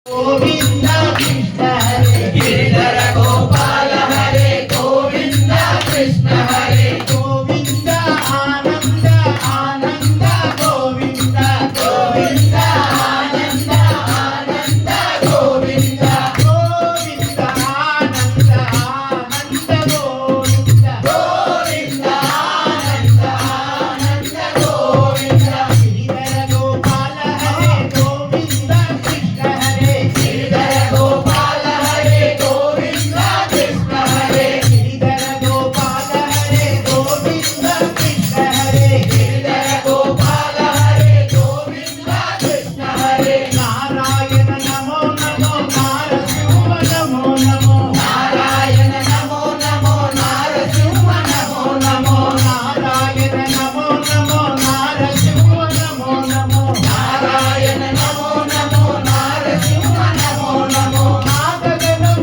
गोविंद कृष्ण हरे गिरिधर गोपाल हरे गोविंद कृष्ण हरे गोविंद आनंद आनंद गोविंद गोविंद आनंद आनंद गोविंद गोविंद आनंद आनंद गोविंद गोविंद आनंद आनंद गोविंद गिरिधर गोपाल हरे गोविंद कृष्ण हरे गिरिधर गोपाल हरे गोविंद कृष्ण हरे गिरिधर गोपाल हरे गोविंद कृष्ण हरे गिरिधर गोपाल हरे गोविंद कृष्ण हरे नारायण नमो नमो नारसिंह नमो नमो नारायण नमो नमो नारसिंह नमो नमो नारायण नमो नमो नारसिंह नमो नमो नारायण नमो नमो नारसिंह नमो नमो नागगणं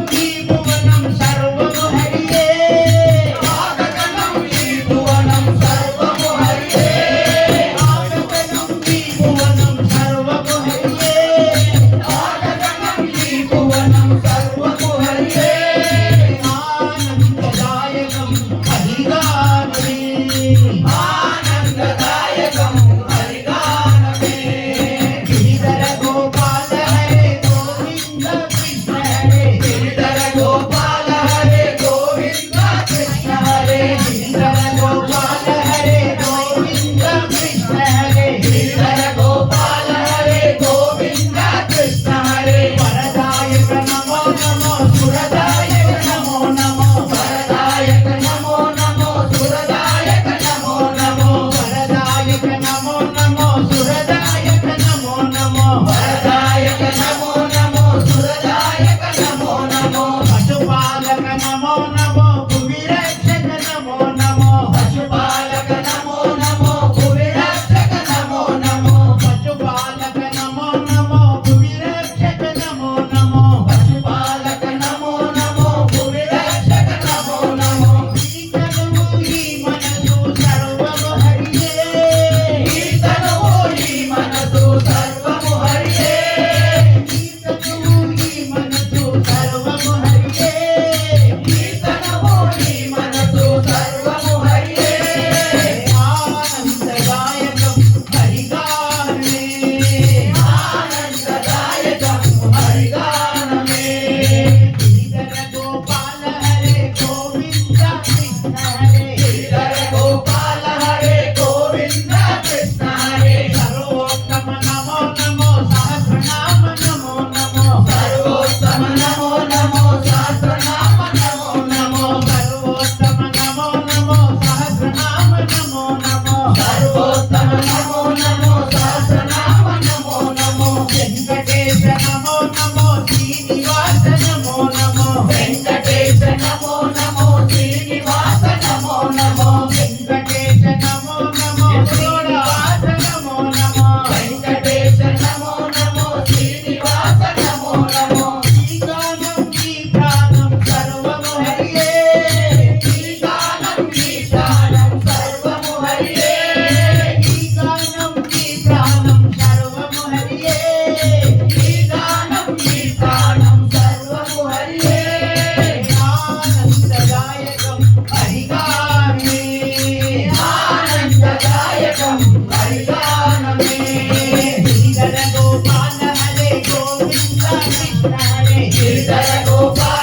भुवनं सर्वं हरिये नागगणं भुवनं सर्वं हरिये नागगणं भुवनं सर्वं हरिये नागगणं भुवनं सर्वं हरिये आनन्ददायकं हरिगानमे आनन्ददायकं हरिगानमे गिरिधर गोपाल हरे गोविंद कृष्ण हरे गिरिधर गोपाल हरे गोविंद कृष्ण हरे गिरिधर गोपाल हरे गोविंद कृष्ण हरे गिरिधर गोपाल हरे गोविंद कृष्ण हरे वरदायक नमो नमो सुरदायक नमो नमो वरदायक नमो नमो सुरदायक नमो नमो वरदायक नमो नमो सुरदायक नमो नमो वरदायक नमो नमो सुरदायक नमो नमो पशुपालक नमो नमो भुविरक्षक नमो नमो पशुपालक नमो नमो भुविरक्षक नमो नमो पशुपालक नमो नमो भुविरक्षक नमो नमो पशुपालक नमो नमो भुविरक्षक नमो नमो कीर्तनमु ही मनसु सर्वము హరియే कीर्तनमु ही मनसु सर्वము హరియే कीर्तनमु ही मनसु सर्वము హరియే कीर्तनमु ही मनसु सर्वము హరియే ఆనందదాయకం హరిగానమే ఆనందదాయకం హరిగానమే గిరిధర గోపాల హరే గోవింద కృష్ణ హరే గిరిధర గోపాల హరే గోవింద కృష్ణ హరే సర్వోత్తమ నమో నమో సహస్రనామ నమో నమో సర్వోత్తమ నమో నమో సహస్రనామ నమో నమో సర్వోత్తమ నమో నమో సహస్రనామ నమో నమో సర్వోత్తమ నమో నమో సహస్రనామ నమో నమో వెంకటేశ నమో నమో శ్రీనివాస నమో నమో వెంకటేశ నమో నమో శ్రీనివాస నమో నమో వెంకటేశ నమో నమో శ్రీనివాస నమో నమో వెంకటేశ నమో నమో శ్రీనివాస నమో నమో ఈ గానం ఈ ప్రాణం సర్వము హరియే ఈ గానం ఈ ప్రాణం సర్వము హరియే ఈ గానం ఈ ప్రాణం సర్వము హరియే ఈ గానం ఈ ప్రాణం సర్వము హరియే ఆనందదాయకం హరిగానమే ఆనందదాయకం హరిగానమే గిరిధర గోపాల హరే గోవింద కృష్ణ హరే గిరిధర గోపాల